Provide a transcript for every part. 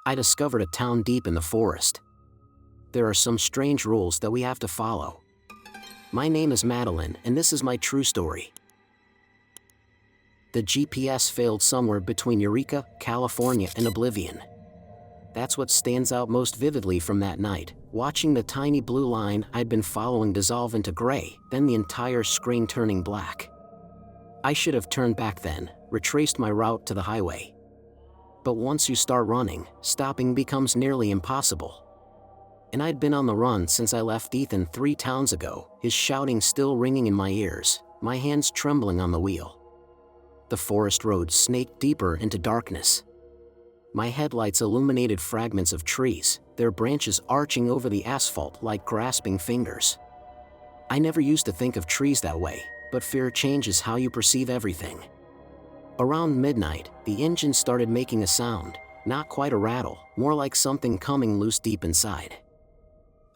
I discovered a town deep in the forest. There are some strange rules that we have to follow. My name is Madeline, and this is my true story. The GPS failed somewhere between Eureka, California and oblivion. That's what stands out most vividly from that night, watching the tiny blue line I'd been following dissolve into gray, then the entire screen turning black. I should have turned back then, retraced my route to the highway. But once you start running, stopping becomes nearly impossible. And I'd been on the run since I left Ethan 3 towns ago, his shouting still ringing in my ears, my hands trembling on the wheel. The forest road snaked deeper into darkness. My headlights illuminated fragments of trees, their branches arching over the asphalt like grasping fingers. I never used to think of trees that way, but fear changes how you perceive everything. Around midnight, the engine started making a sound, not quite a rattle, more like something coming loose deep inside.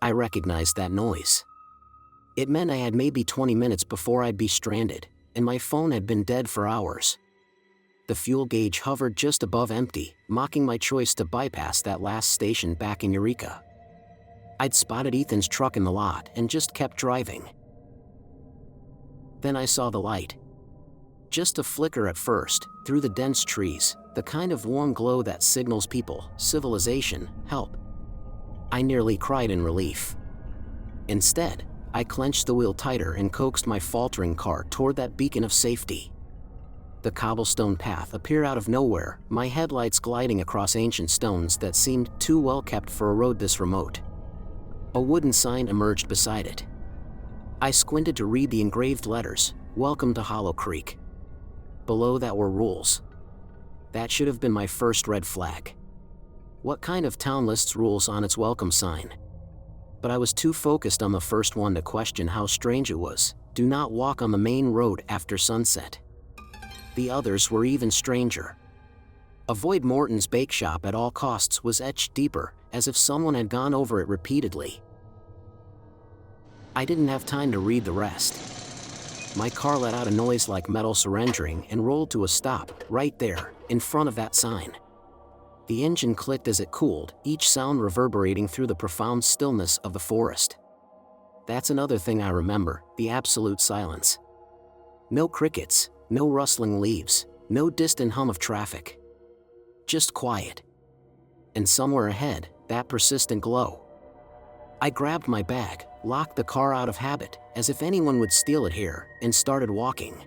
I recognized that noise. It meant I had maybe 20 minutes before I'd be stranded, and my phone had been dead for hours. The fuel gauge hovered just above empty, mocking my choice to bypass that last station back in Eureka. I'd spotted Ethan's truck in the lot and just kept driving. Then I saw the light. Just a flicker at first, through the dense trees, the kind of warm glow that signals people, civilization, help. I nearly cried in relief. Instead, I clenched the wheel tighter and coaxed my faltering car toward that beacon of safety. The cobblestone path appeared out of nowhere, my headlights gliding across ancient stones that seemed too well kept for a road this remote. A wooden sign emerged beside it. I squinted to read the engraved letters, "Welcome to Hollow Creek." Below that were rules. That should have been my first red flag. What kind of town lists rules on its welcome sign? But I was too focused on the first one to question how strange it was. Do not walk on the main road after sunset. The others were even stranger. Avoid Morton's Bake Shop at all costs was etched deeper, as if someone had gone over it repeatedly. I didn't have time to read the rest. My car let out a noise like metal surrendering and rolled to a stop, right there, in front of that sign. The engine clicked as it cooled, each sound reverberating through the profound stillness of the forest. That's another thing I remember, the absolute silence. No crickets, no rustling leaves, no distant hum of traffic. Just quiet. And somewhere ahead, that persistent glow. I grabbed my bag, locked the car out of habit, as if anyone would steal it here, and started walking.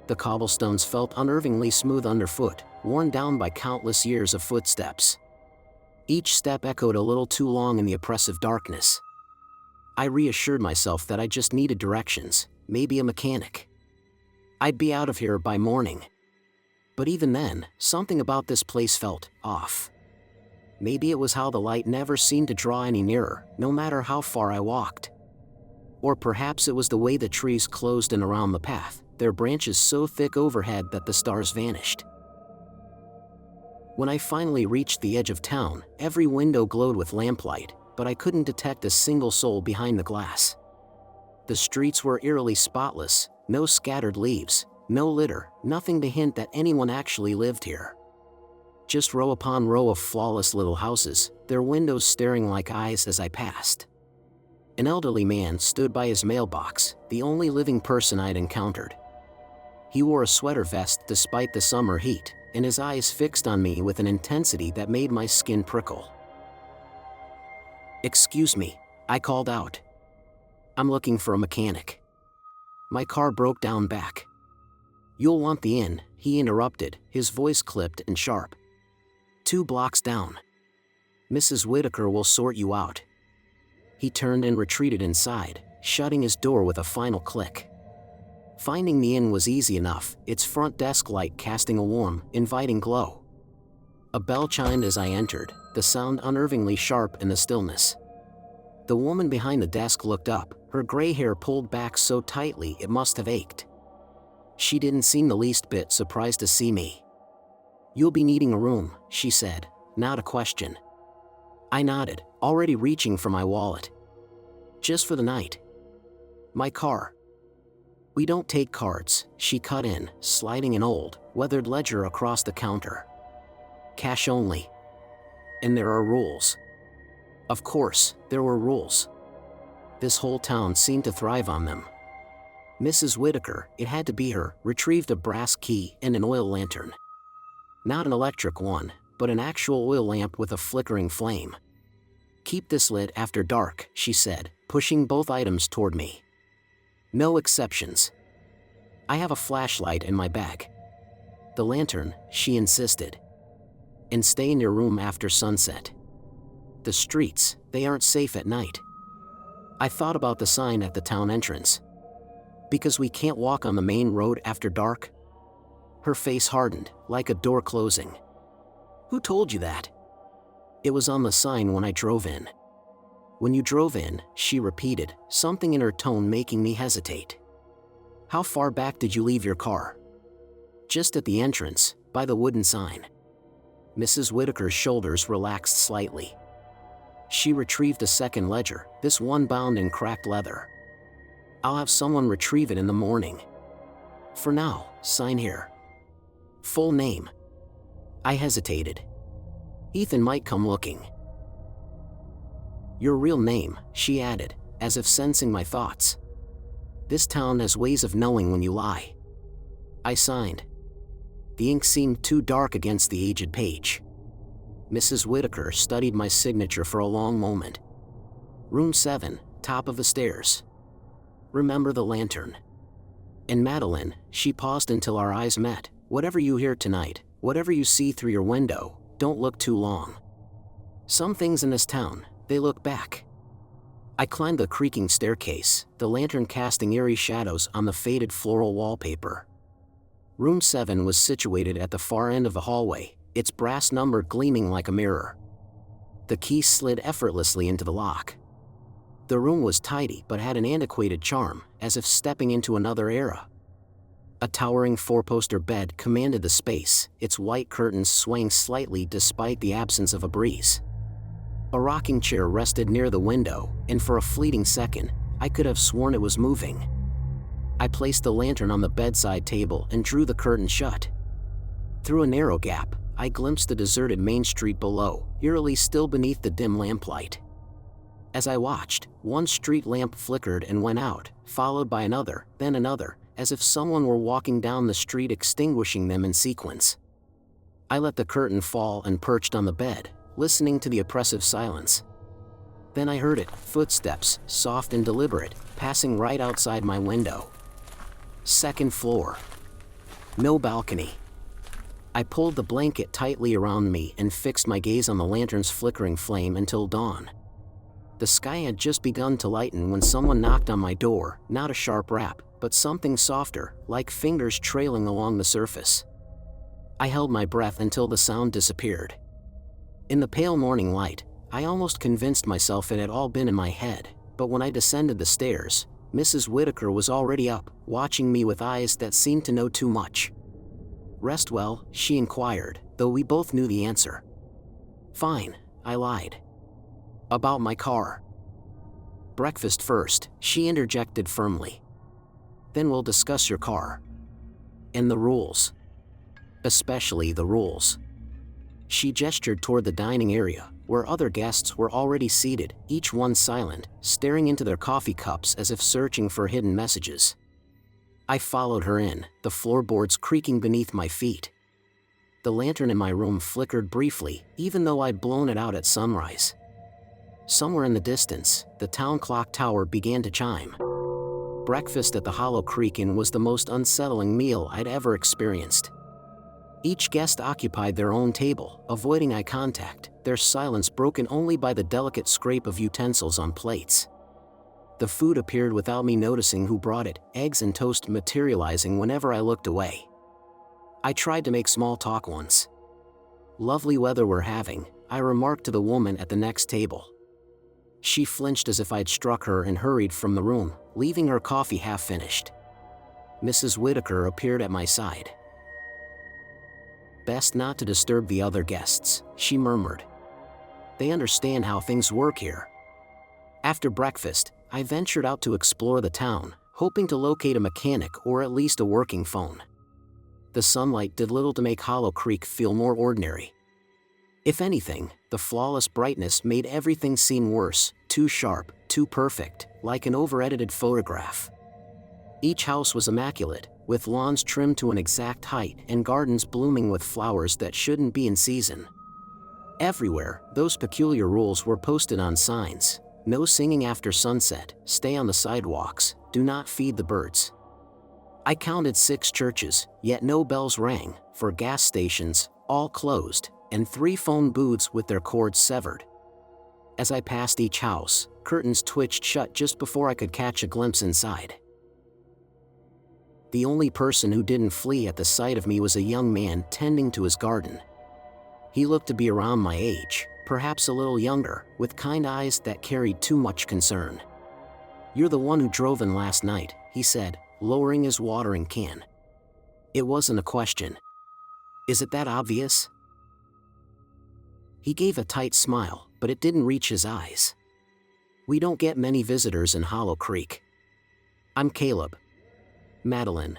The cobblestones felt unnervingly smooth underfoot, worn down by countless years of footsteps. Each step echoed a little too long in the oppressive darkness. I reassured myself that I just needed directions, maybe a mechanic. I'd be out of here by morning. But even then, something about this place felt off. Maybe it was how the light never seemed to draw any nearer, no matter how far I walked. Or perhaps it was the way the trees closed in around the path, their branches so thick overhead that the stars vanished. When I finally reached the edge of town, every window glowed with lamplight, but I couldn't detect a single soul behind the glass. The streets were eerily spotless, no scattered leaves, no litter, nothing to hint that anyone actually lived here. Just row upon row of flawless little houses, their windows staring like eyes as I passed. An elderly man stood by his mailbox, the only living person I'd encountered. He wore a sweater vest despite the summer heat, and his eyes fixed on me with an intensity that made my skin prickle. "Excuse me," I called out. "I'm looking for a mechanic." My car broke down back. "You'll want the inn," he interrupted, his voice clipped and sharp. "2 blocks down. Mrs. Whitaker will sort you out." He turned and retreated inside, shutting his door with a final click. Finding the inn was easy enough, its front desk light casting a warm, inviting glow. A bell chimed as I entered, the sound unnervingly sharp in the stillness. The woman behind the desk looked up, her gray hair pulled back so tightly it must have ached. She didn't seem the least bit surprised to see me. "You'll be needing a room," she said, not a question. I nodded, already reaching for my wallet. "Just for the night." "My car." "We don't take cards," she cut in, sliding an old, weathered ledger across the counter. "Cash only." And there are rules. Of course, there were rules. This whole town seemed to thrive on them. Mrs. Whitaker, it had to be her, retrieved a brass key and an oil lantern. Not an electric one, but an actual oil lamp with a flickering flame. "Keep this lit after dark," she said, pushing both items toward me. "No exceptions. I have a flashlight in my bag." "The lantern," she insisted. "And stay in your room after sunset. The streets, they aren't safe at night." I thought about the sign at the town entrance. "Because we can't walk on the main road after dark?" Her face hardened, like a door closing. "Who told you that?" "It was on the sign when I drove in." "When you drove in," she repeated, something in her tone making me hesitate. "How far back did you leave your car?" "Just at the entrance, by the wooden sign." Mrs. Whitaker's shoulders relaxed slightly. She retrieved a second ledger, this one bound in cracked leather. "I'll have someone retrieve it in the morning. For now, sign here." "Full name?" I hesitated. "Ethan might come looking." "Your real name," she added, as if sensing my thoughts. "This town has ways of knowing when you lie." I signed. The ink seemed too dark against the aged page. Mrs. Whitaker studied my signature for a long moment. "Room 7, top of the stairs. Remember the lantern. And Madeline," she paused until our eyes met, "whatever you hear tonight, whatever you see through your window, don't look too long. Some things in this town, they look back." I climbed the creaking staircase, the lantern casting eerie shadows on the faded floral wallpaper. Room 7 was situated at the far end of the hallway, its brass number gleaming like a mirror. The key slid effortlessly into the lock. The room was tidy but had an antiquated charm, as if stepping into another era. A towering four-poster bed commanded the space, its white curtains swaying slightly despite the absence of a breeze. A rocking chair rested near the window, and for a fleeting second, I could have sworn it was moving. I placed the lantern on the bedside table and drew the curtain shut. Through a narrow gap, I glimpsed the deserted main street below, eerily still beneath the dim lamplight. As I watched, one street lamp flickered and went out, followed by another, then another, as if someone were walking down the street extinguishing them in sequence. I let the curtain fall and perched on the bed, listening to the oppressive silence. Then I heard it, footsteps, soft and deliberate, passing right outside my window. Second floor. No balcony. I pulled the blanket tightly around me and fixed my gaze on the lantern's flickering flame until dawn. The sky had just begun to lighten when someone knocked on my door, not a sharp rap, but something softer, like fingers trailing along the surface. I held my breath until the sound disappeared. In the pale morning light, I almost convinced myself it had all been in my head, but when I descended the stairs, Mrs. Whitaker was already up, watching me with eyes that seemed to know too much. "Rest well?" she inquired, though we both knew the answer. "Fine," I lied. "About my car." "Breakfast first," she interjected firmly. "Then we'll discuss your car. And the rules. Especially the rules." She gestured toward the dining area, where other guests were already seated, each one silent, staring into their coffee cups as if searching for hidden messages. I followed her in, the floorboards creaking beneath my feet. The lantern in my room flickered briefly, even though I'd blown it out at sunrise. Somewhere in the distance, the town clock tower began to chime. Breakfast at the Hollow Creek Inn was the most unsettling meal I'd ever experienced. Each guest occupied their own table, avoiding eye contact, their silence broken only by the delicate scrape of utensils on plates. The food appeared without me noticing who brought it, eggs and toast materializing whenever I looked away. I tried to make small talk once. "Lovely weather we're having," I remarked to the woman at the next table. She flinched as if I'd struck her and hurried from the room, leaving her coffee half finished. Mrs. Whitaker appeared at my side. "Best not to disturb the other guests," she murmured. "They understand how things work here." After breakfast, I ventured out to explore the town, hoping to locate a mechanic or at least a working phone. The sunlight did little to make Hollow Creek feel more ordinary. If anything, the flawless brightness made everything seem worse, too sharp, too perfect, like an over-edited photograph. Each house was immaculate, with lawns trimmed to an exact height and gardens blooming with flowers that shouldn't be in season. Everywhere, those peculiar rules were posted on signs: no singing after sunset, stay on the sidewalks, do not feed the birds. I counted 6 churches, yet no bells rang, 4 gas stations, all closed, and 3 phone booths with their cords severed. As I passed each house, curtains twitched shut just before I could catch a glimpse inside. The only person who didn't flee at the sight of me was a young man tending to his garden. He looked to be around my age, perhaps a little younger, with kind eyes that carried too much concern. "You're the one who drove in last night," he said, lowering his watering can. It wasn't a question. "Is it that obvious?" He gave a tight smile, but it didn't reach his eyes. "We don't get many visitors in Hollow Creek." "I'm Caleb." "Madeline."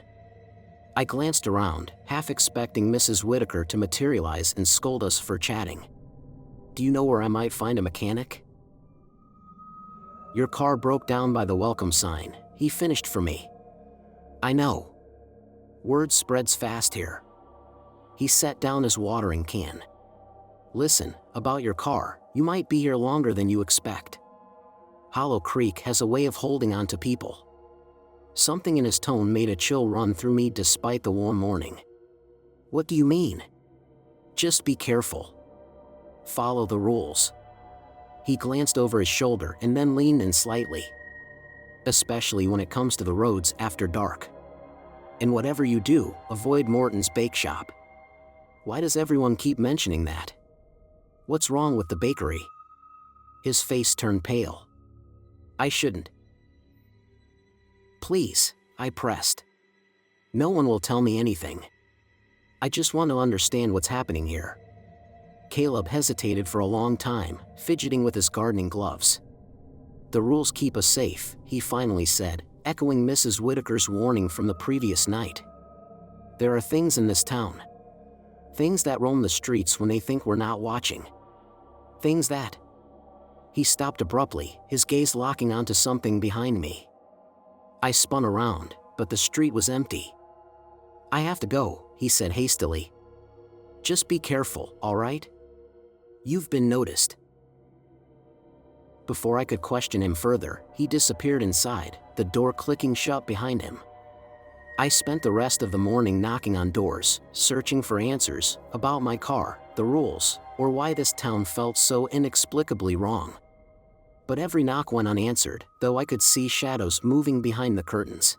I glanced around, half expecting Mrs. Whitaker to materialize and scold us for chatting. "Do you know where I might find a mechanic?" "Your car broke down by the welcome sign," he finished for me. "I know. Word spreads fast here." He set down his watering can. "Listen, about your car, you might be here longer than you expect. Hollow Creek has a way of holding on to people." Something in his tone made a chill run through me despite the warm morning. "What do you mean?" "Just be careful. Follow the rules." He glanced over his shoulder and then leaned in slightly. "Especially when it comes to the roads after dark. And whatever you do, avoid Morton's Bake Shop." "Why does everyone keep mentioning that? What's wrong with the bakery?" His face turned pale. "I shouldn't." "Please," I pressed. "No one will tell me anything. I just want to understand what's happening here." Caleb hesitated for a long time, fidgeting with his gardening gloves. "The rules keep us safe," he finally said, echoing Mrs. Whitaker's warning from the previous night. "There are things in this town. Things that roam the streets when they think we're not watching. Things that—" He stopped abruptly, his gaze locking onto something behind me. I spun around, but the street was empty. "I have to go," he said hastily. "Just be careful, all right? You've been noticed." Before I could question him further, he disappeared inside, the door clicking shut behind him. I spent the rest of the morning knocking on doors, searching for answers about my car, the rules, or why this town felt so inexplicably wrong. But every knock went unanswered, though I could see shadows moving behind the curtains.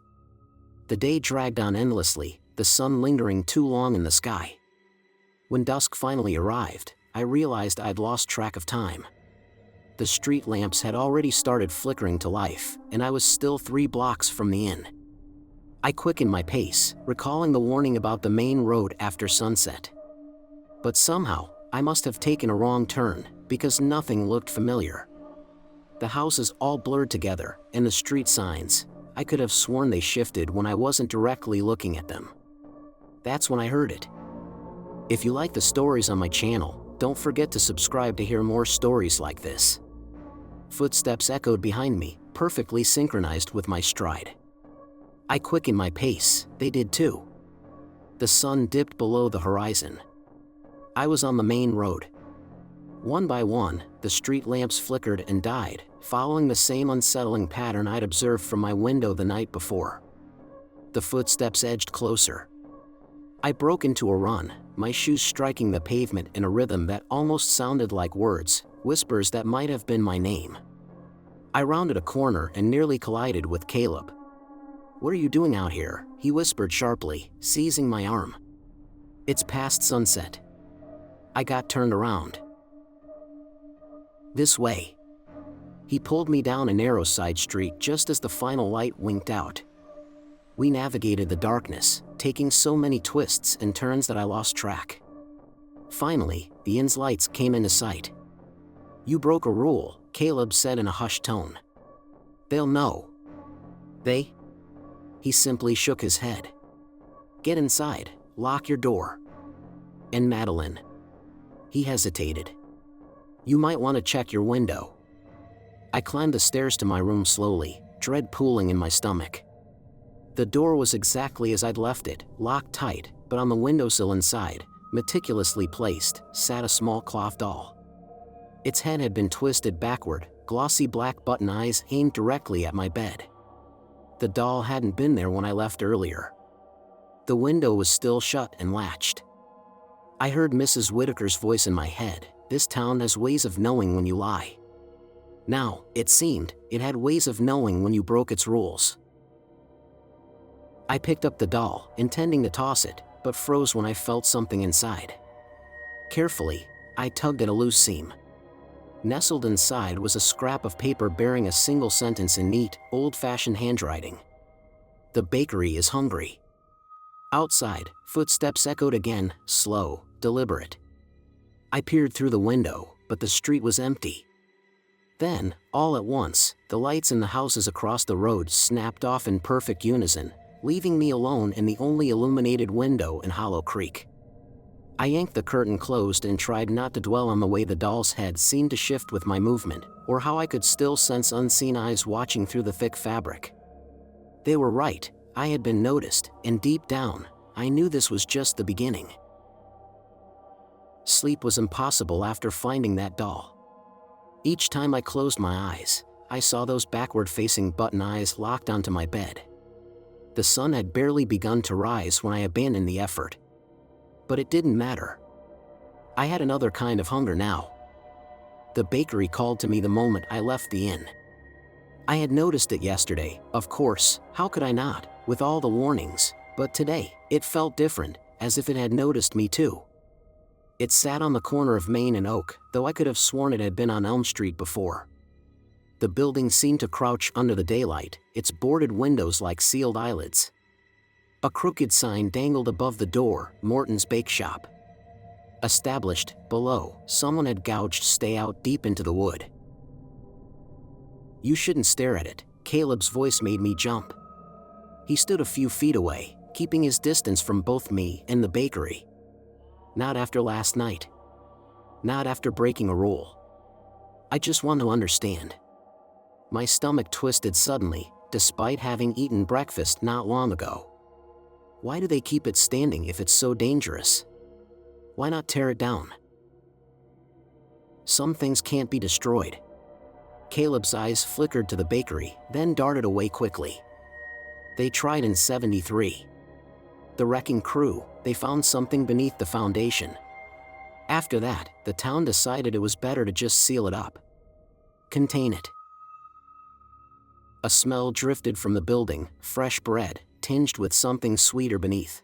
The day dragged on endlessly, the sun lingering too long in the sky. When dusk finally arrived, I realized I'd lost track of time. The street lamps had already started flickering to life, and I was still 3 blocks from the inn. I quickened my pace, recalling the warning about the main road after sunset. But somehow, I must have taken a wrong turn, because nothing looked familiar. The houses all blurred together, and the street signs, I could have sworn they shifted when I wasn't directly looking at them. That's when I heard it. If you like the stories on my channel, don't forget to subscribe to hear more stories like this. Footsteps echoed behind me, perfectly synchronized with my stride. I quickened my pace, they did too. The sun dipped below the horizon. I was on the main road. One by one, the street lamps flickered and died, following the same unsettling pattern I'd observed from my window the night before. The footsteps edged closer. I broke into a run, my shoes striking the pavement in a rhythm that almost sounded like words, whispers that might have been my name. I rounded a corner and nearly collided with Caleb. "What are you doing out here?" he whispered sharply, seizing my arm. "It's past sunset." I got turned around. "This way." He pulled me down a narrow side street just as the final light winked out. We navigated the darkness, taking so many twists and turns that I lost track. Finally, the inn's lights came into sight. "You broke a rule," Caleb said in a hushed tone. "They'll know." "They?" He simply shook his head. "Get inside, lock your door." "And Madeline?" He hesitated. "You might want to check your window." I climbed the stairs to my room slowly, dread pooling in my stomach. The door was exactly as I'd left it, locked tight, but on the windowsill inside, meticulously placed, sat a small cloth doll. Its head had been twisted backward, glossy black button eyes aimed directly at my bed. The doll hadn't been there when I left earlier. The window was still shut and latched. I heard Mrs. Whitaker's voice in my head. "This town has ways of knowing when you lie." Now, it seemed, it had ways of knowing when you broke its rules. I picked up the doll, intending to toss it, but froze when I felt something inside. Carefully, I tugged at a loose seam. Nestled inside was a scrap of paper bearing a single sentence in neat, old-fashioned handwriting. "The bakery is hungry." Outside, footsteps echoed again, slow, deliberate. I peered through the window, but the street was empty. Then, all at once, the lights in the houses across the road snapped off in perfect unison, leaving me alone in the only illuminated window in Hollow Creek. I yanked the curtain closed and tried not to dwell on the way the doll's head seemed to shift with my movement, or how I could still sense unseen eyes watching through the thick fabric. They were right, I had been noticed, and deep down, I knew this was just the beginning. Sleep was impossible after finding that doll. Each time I closed my eyes, I saw those backward-facing button eyes locked onto my bed. The sun had barely begun to rise when I abandoned the effort. But it didn't matter. I had another kind of hunger now. The bakery called to me the moment I left the inn. I had noticed it yesterday, of course, how could I not, with all the warnings, but today, it felt different, as if it had noticed me too. It sat on the corner of Main and Oak, though I could have sworn it had been on Elm Street before. The building seemed to crouch under the daylight, its boarded windows like sealed eyelids. A crooked sign dangled above the door, Morton's Bake Shop. Established, below, someone had gouged "Stay out" deep into the wood. "You shouldn't stare at it," Caleb's voice made me jump. He stood a few feet away, keeping his distance from both me and the bakery. "Not after last night. Not after breaking a rule. I just want to understand." My stomach twisted suddenly, despite having eaten breakfast not long ago. Why do they keep it standing if it's so dangerous? Why not tear it down? Some things can't be destroyed. Caleb's eyes flickered to the bakery, then darted away quickly. They tried in '73. The wrecking crew, they found something beneath the foundation. After that, the town decided it was better to just seal it up. Contain it. A smell drifted from the building, fresh bread, tinged with something sweeter beneath.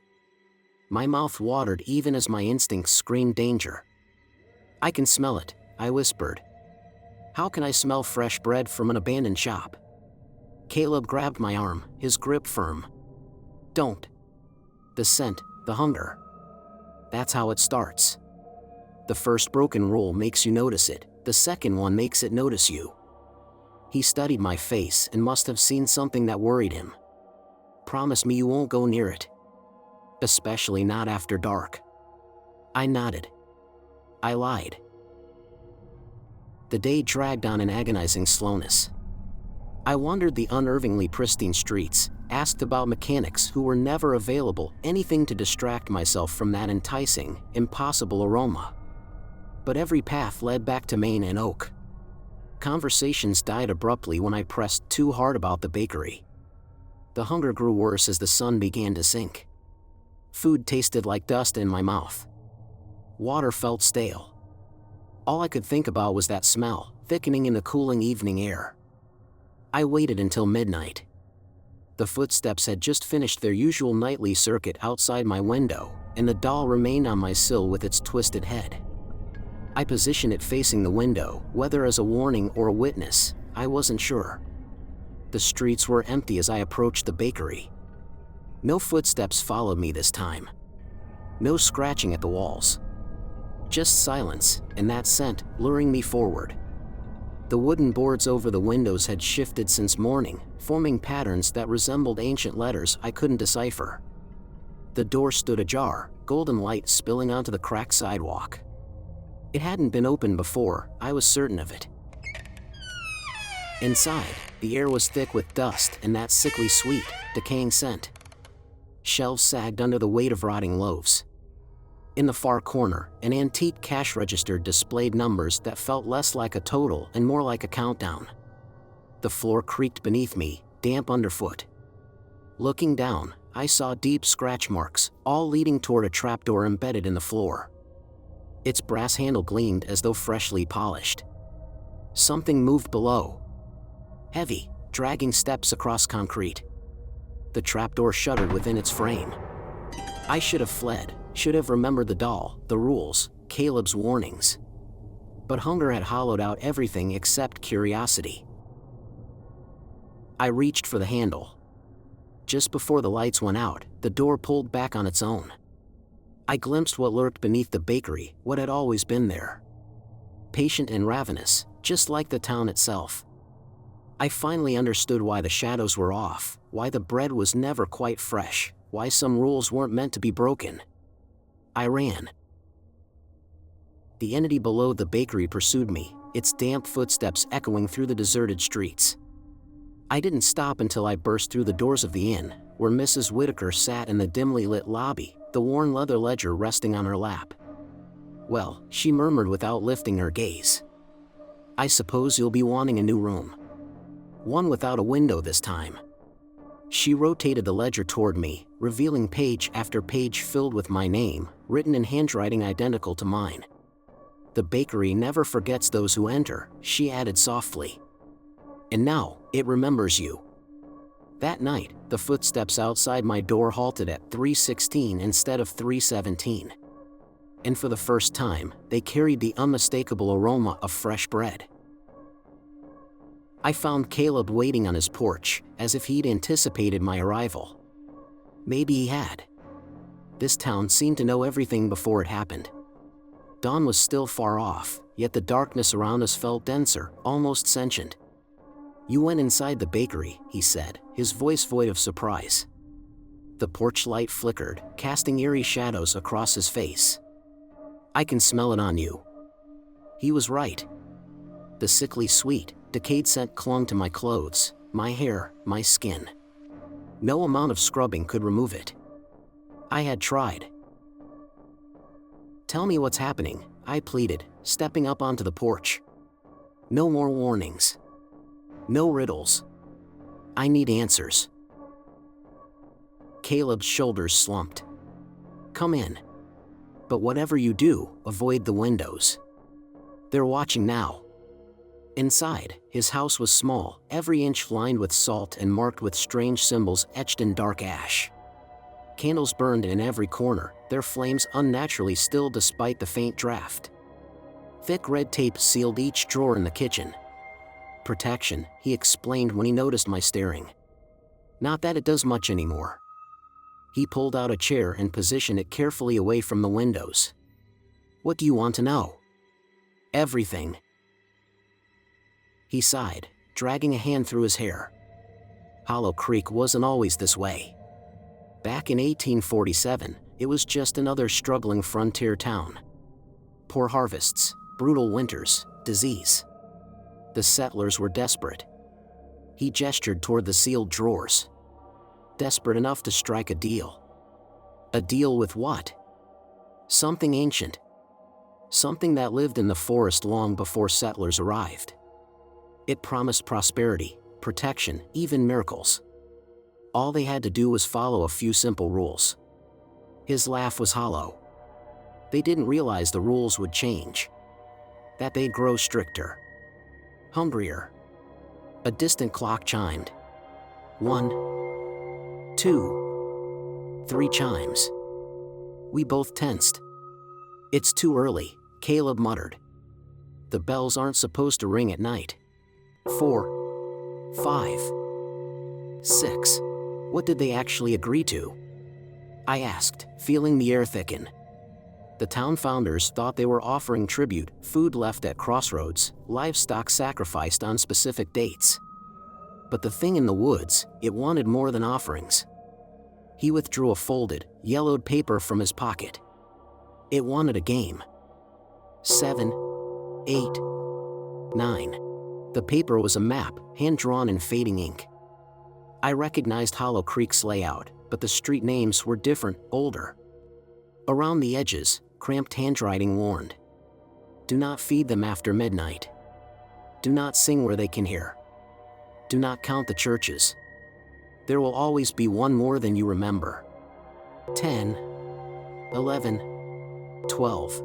My mouth watered even as my instincts screamed danger. "I can smell it," I whispered. "How can I smell fresh bread from an abandoned shop?" Caleb grabbed my arm, his grip firm. "Don't. The scent, the hunger. That's how it starts. The first broken rule makes you notice it, the second one makes it notice you." He studied my face and must have seen something that worried him. "Promise me you won't go near it. Especially not after dark." I nodded. I lied. The day dragged on in agonizing slowness. I wandered the unnervingly pristine streets, asked about mechanics who were never available, anything to distract myself from that enticing, impossible aroma. But every path led back to Main and Oak. Conversations died abruptly when I pressed too hard about the bakery. The hunger grew worse as the sun began to sink. Food tasted like dust in my mouth. Water felt stale. All I could think about was that smell, thickening in the cooling evening air. I waited until midnight. The footsteps had just finished their usual nightly circuit outside my window, and the doll remained on my sill with its twisted head. I positioned it facing the window, whether as a warning or a witness, I wasn't sure. The streets were empty as I approached the bakery. No footsteps followed me this time. No scratching at the walls. Just silence, and that scent, luring me forward. The wooden boards over the windows had shifted since morning, forming patterns that resembled ancient letters I couldn't decipher. The door stood ajar, golden light spilling onto the cracked sidewalk. It hadn't been opened before, I was certain of it. Inside, the air was thick with dust and that sickly sweet, decaying scent. Shelves sagged under the weight of rotting loaves. In the far corner, an antique cash register displayed numbers that felt less like a total and more like a countdown. The floor creaked beneath me, damp underfoot. Looking down, I saw deep scratch marks, all leading toward a trapdoor embedded in the floor. Its brass handle gleamed as though freshly polished. Something moved below. Heavy, dragging steps across concrete. The trapdoor shuddered within its frame. I should have fled, should have remembered the doll, the rules, Caleb's warnings. But hunger had hollowed out everything except curiosity. I reached for the handle. Just before the lights went out, the door pulled back on its own. I glimpsed what lurked beneath the bakery, what had always been there. Patient and ravenous, just like the town itself. I finally understood why the shadows were off, why the bread was never quite fresh, why some rules weren't meant to be broken. I ran. The entity below the bakery pursued me, its damp footsteps echoing through the deserted streets. I didn't stop until I burst through the doors of the inn, where Mrs. Whitaker sat in the dimly lit lobby, the worn leather ledger resting on her lap. "Well," she murmured without lifting her gaze. "I suppose you'll be wanting a new room. One without a window this time." She rotated the ledger toward me, revealing page after page filled with my name, written in handwriting identical to mine. "The bakery never forgets those who enter," she added softly. "And now, it remembers you." That night, the footsteps outside my door halted at 3:16 instead of 3:17. And for the first time, they carried the unmistakable aroma of fresh bread. I found Caleb waiting on his porch, as if he'd anticipated my arrival. Maybe he had. This town seemed to know everything before it happened. Dawn was still far off, yet the darkness around us felt denser, almost sentient. "You went inside the bakery," he said, his voice void of surprise. The porch light flickered, casting eerie shadows across his face. "I can smell it on you." He was right. The sickly sweet, decayed scent clung to my clothes, my hair, my skin. No amount of scrubbing could remove it. I had tried. "Tell me what's happening," I pleaded, stepping up onto the porch. "No more warnings. No riddles. I need answers." Caleb's shoulders slumped. "Come in. But whatever you do, avoid the windows. They're watching now." Inside, his house was small, every inch lined with salt and marked with strange symbols etched in dark ash. Candles burned in every corner, their flames unnaturally still despite the faint draft. Thick red tape sealed each drawer in the kitchen. "Protection," he explained when he noticed my staring. "Not that it does much anymore." He pulled out a chair and positioned it carefully away from the windows. "What do you want to know?" "Everything." He sighed, dragging a hand through his hair. Hollow Creek wasn't always this way. Back in 1847, it was just another struggling frontier town. Poor harvests, brutal winters, disease. The settlers were desperate. He gestured toward the sealed drawers. Desperate enough to strike a deal. A deal with what? Something ancient. Something that lived in the forest long before settlers arrived. It promised prosperity, protection, even miracles. All they had to do was follow a few simple rules. His laugh was hollow. They didn't realize the rules would change. That they'd grow stricter. Hungrier. A distant clock chimed. 1, 2, 3 chimes. We both tensed. "It's too early," Caleb muttered. "The bells aren't supposed to ring at night." 4, 5, 6. What did they actually agree to? I asked, feeling the air thicken. The town founders thought they were offering tribute, food left at crossroads, livestock sacrificed on specific dates. But the thing in the woods, it wanted more than offerings. He withdrew a folded, yellowed paper from his pocket. It wanted a game. 7, 8, 9. The paper was a map, hand-drawn in fading ink. I recognized Hollow Creek's layout, but the street names were different, older. Around the edges, cramped handwriting warned. Do not feed them after midnight. Do not sing where they can hear. Do not count the churches. There will always be one more than you remember. 10, 11, 12.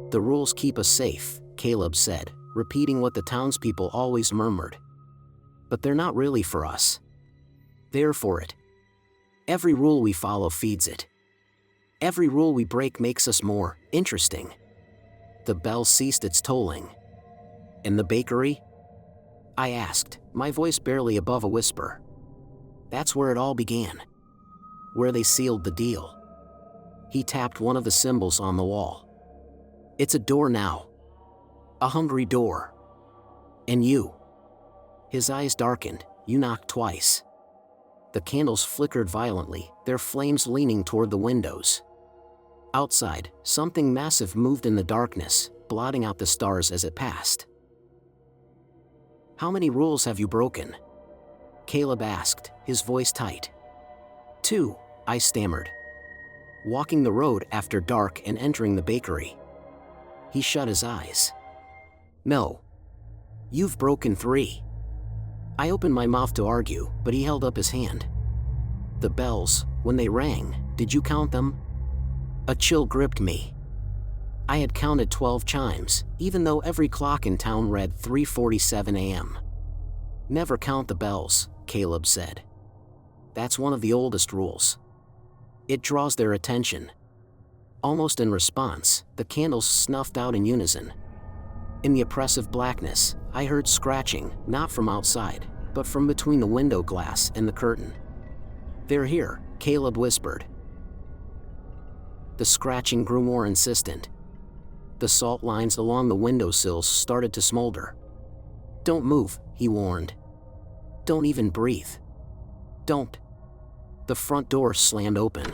The rules keep us safe, Caleb said, repeating what the townspeople always murmured. But they're not really for us. They're for it. Every rule we follow feeds it. Every rule we break makes us more interesting. The bell ceased its tolling. In the bakery? I asked, my voice barely above a whisper. That's where it all began. Where they sealed the deal. He tapped one of the symbols on the wall. It's a door now. A hungry door. And you. His eyes darkened. You knocked twice. The candles flickered violently, their flames leaning toward the windows. Outside, something massive moved in the darkness, blotting out the stars as it passed. How many rules have you broken? Caleb asked, his voice tight. 2, I stammered. Walking the road after dark and entering the bakery. He shut his eyes. No. You've broken 3. I opened my mouth to argue, but he held up his hand. The bells, when they rang, did you count them? A chill gripped me. I had counted 12 chimes, even though every clock in town read 3:47 a.m. Never count the bells, Caleb said. That's one of the oldest rules. It draws their attention. Almost in response, the candles snuffed out in unison. In the oppressive blackness, I heard scratching, not from outside, but from between the window glass and the curtain. They're here, Caleb whispered. The scratching grew more insistent. The salt lines along the windowsills started to smolder. Don't move, he warned. Don't even breathe. Don't. The front door slammed open.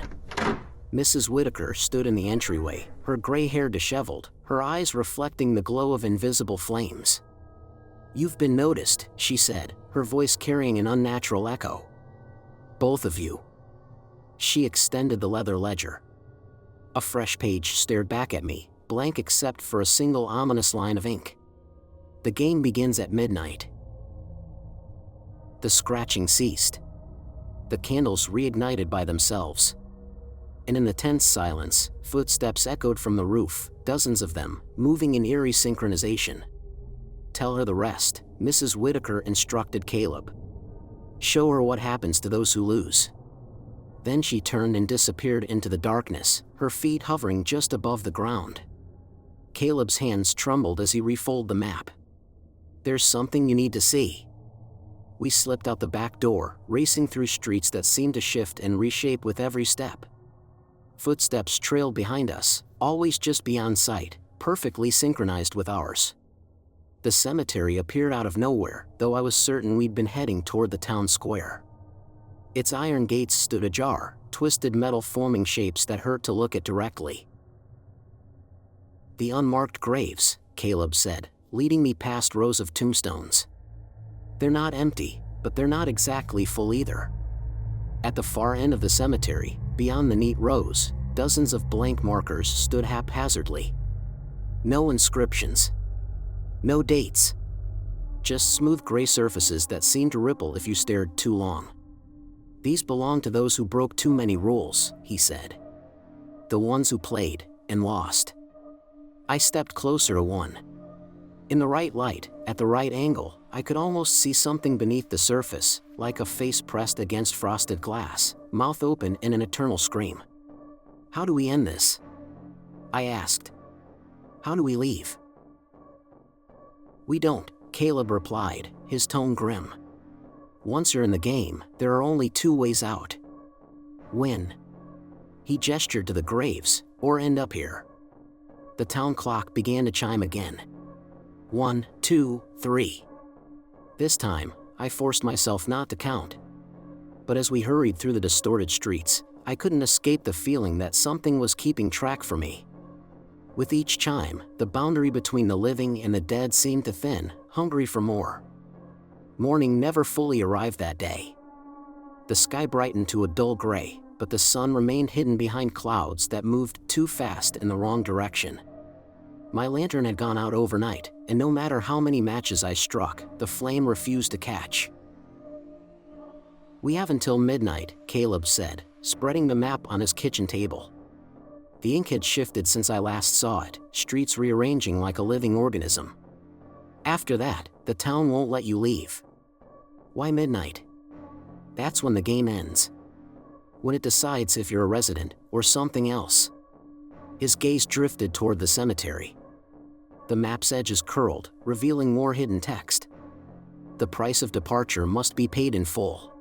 Mrs. Whitaker stood in the entryway, her gray hair disheveled, her eyes reflecting the glow of invisible flames. You've been noticed, she said, her voice carrying an unnatural echo. Both of you. She extended the leather ledger. A fresh page stared back at me, blank except for a single ominous line of ink. The game begins at midnight. The scratching ceased. The candles reignited by themselves. And in the tense silence, footsteps echoed from the roof, dozens of them, moving in eerie synchronization. Tell her the rest, Mrs. Whitaker instructed Caleb. Show her what happens to those who lose. Then she turned and disappeared into the darkness, her feet hovering just above the ground. Caleb's hands trembled as he refolded the map. There's something you need to see. We slipped out the back door, racing through streets that seemed to shift and reshape with every step. Footsteps trailed behind us, always just beyond sight, perfectly synchronized with ours. The cemetery appeared out of nowhere, though I was certain we'd been heading toward the town square. Its iron gates stood ajar, twisted metal forming shapes that hurt to look at directly. The unmarked graves, Caleb said, leading me past rows of tombstones. They're not empty, but they're not exactly full either. At the far end of the cemetery, beyond the neat rows, dozens of blank markers stood haphazardly. No inscriptions. No dates. Just smooth gray surfaces that seemed to ripple if you stared too long. These belong to those who broke too many rules, he said. The ones who played and lost. I stepped closer to one. In the right light, at the right angle, I could almost see something beneath the surface, like a face pressed against frosted glass, mouth open in an eternal scream. How do we end this? I asked. How do we leave? We don't, Caleb replied, his tone grim. Once you're in the game, there are only 2 ways out. Win. He gestured to the graves, or end up here. The town clock began to chime again. 1, 2, 3. This time, I forced myself not to count. But as we hurried through the distorted streets, I couldn't escape the feeling that something was keeping track for me. With each chime, the boundary between the living and the dead seemed to thin, hungry for more. Morning never fully arrived that day. The sky brightened to a dull gray, but the sun remained hidden behind clouds that moved too fast in the wrong direction. My lantern had gone out overnight, and no matter how many matches I struck, the flame refused to catch. "We have until midnight," Caleb said, spreading the map on his kitchen table. The ink had shifted since I last saw it, streets rearranging like a living organism. "After that, the town won't let you leave." "Why midnight?" "That's when the game ends. When it decides if you're a resident or something else." His gaze drifted toward the cemetery. The map's edges curled, revealing more hidden text. "The price of departure must be paid in full."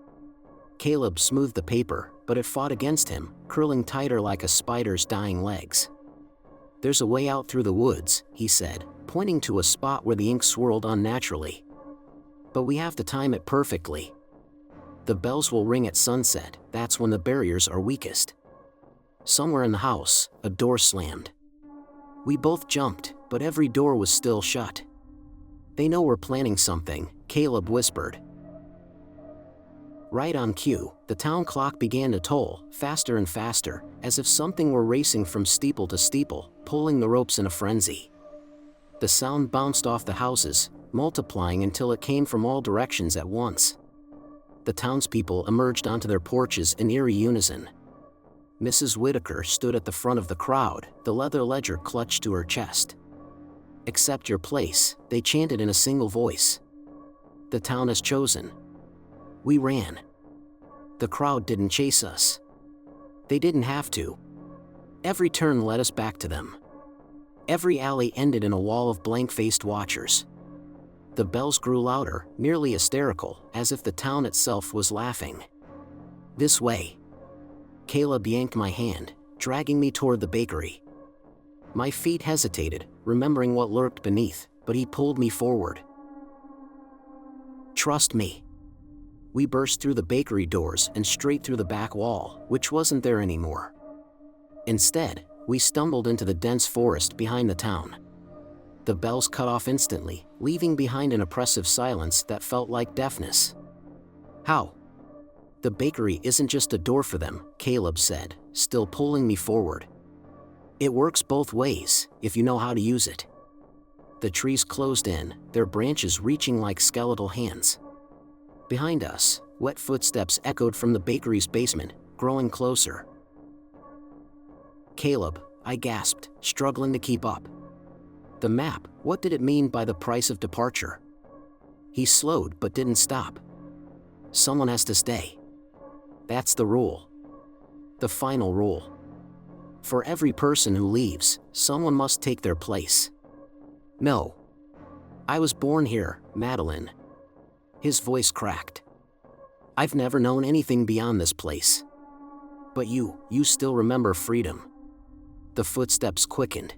Caleb smoothed the paper, but it fought against him, curling tighter like a spider's dying legs. "There's a way out through the woods," he said, pointing to a spot where the ink swirled unnaturally. "But we have to time it perfectly. The bells will ring at sunset, that's when the barriers are weakest." Somewhere in the house, a door slammed. We both jumped, but every door was still shut. "They know we're planning something," Caleb whispered. Right on cue, the town clock began to toll, faster and faster, as if something were racing from steeple to steeple, pulling the ropes in a frenzy. The sound bounced off the houses, multiplying until it came from all directions at once. The townspeople emerged onto their porches in eerie unison. Mrs. Whitaker stood at the front of the crowd, the leather ledger clutched to her chest. "Accept your place," they chanted in a single voice. "The town has chosen." We ran. The crowd didn't chase us. They didn't have to. Every turn led us back to them. Every alley ended in a wall of blank-faced watchers. The bells grew louder, nearly hysterical, as if the town itself was laughing. "This way." Caleb yanked my hand, dragging me toward the bakery. My feet hesitated, remembering what lurked beneath, but he pulled me forward. "Trust me." We burst through the bakery doors and straight through the back wall, which wasn't there anymore. Instead, we stumbled into the dense forest behind the town. The bells cut off instantly, leaving behind an oppressive silence that felt like deafness. "How?" "The bakery isn't just a door for them," Caleb said, still pulling me forward. "It works both ways, if you know how to use it." The trees closed in, their branches reaching like skeletal hands. Behind us, wet footsteps echoed from the bakery's basement, growing closer. "Caleb," I gasped, struggling to keep up. "The map, what did it mean by the price of departure?" He slowed but didn't stop. "Someone has to stay. That's the rule. The final rule. For every person who leaves, someone must take their place." "No. I was born here, Madeline." His voice cracked. "I've never known anything beyond this place. But you still remember freedom." The footsteps quickened.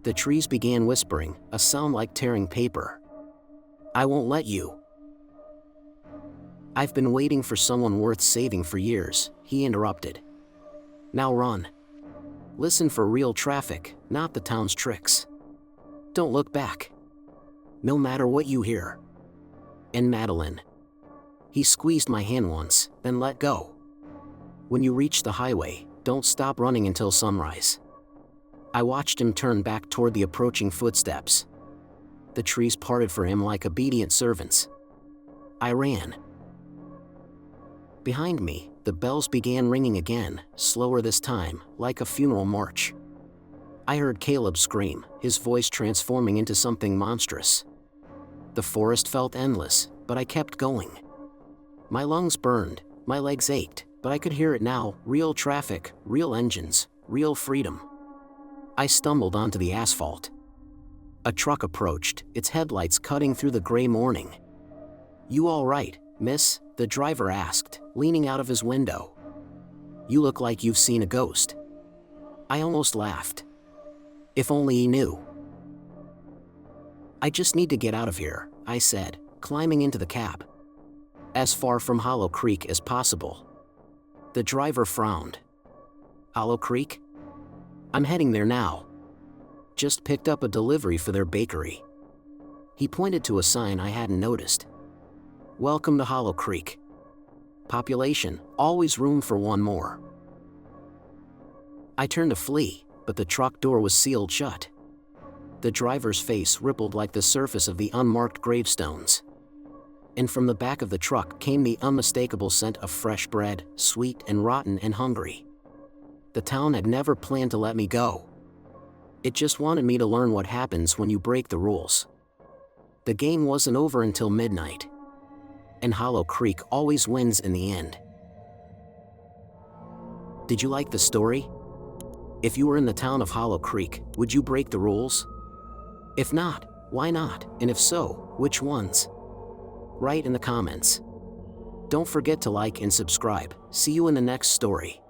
The trees began whispering, a sound like tearing paper. "I won't let you." "I've been waiting for someone worth saving for years," he interrupted. "Now run. Listen for real traffic, not the town's tricks. Don't look back. No matter what you hear. And Madeline." He squeezed my hand once, then let go. "When you reach the highway, don't stop running until sunrise." I watched him turn back toward the approaching footsteps. The trees parted for him like obedient servants. I ran. Behind me, the bells began ringing again, slower this time, like a funeral march. I heard Caleb scream, his voice transforming into something monstrous. The forest felt endless, but I kept going. My lungs burned, my legs ached, but I could hear it now, real traffic, real engines, real freedom. I stumbled onto the asphalt. A truck approached, its headlights cutting through the gray morning. "You all right, miss?" the driver asked, leaning out of his window. "You look like you've seen a ghost." I almost laughed. If only he knew. "I just need to get out of here," I said, climbing into the cab. "As far from Hollow Creek as possible." The driver frowned. "Hollow Creek? I'm heading there now." Just picked up a delivery for their bakery. He pointed to a sign I hadn't noticed. Welcome to Hollow Creek. Population, always room for one more. I turned to flee, but the truck door was sealed shut. The driver's face rippled like the surface of the unmarked gravestones. And from the back of the truck came the unmistakable scent of fresh bread, sweet and rotten and hungry. The town had never planned to let me go. It just wanted me to learn what happens when you break the rules. The game wasn't over until midnight. And Hollow Creek always wins in the end. Did you like the story? If you were in the town of Hollow Creek, would you break the rules? If not, why not? And if so, which ones? Write in the comments. Don't forget to like and subscribe. See you in the next story.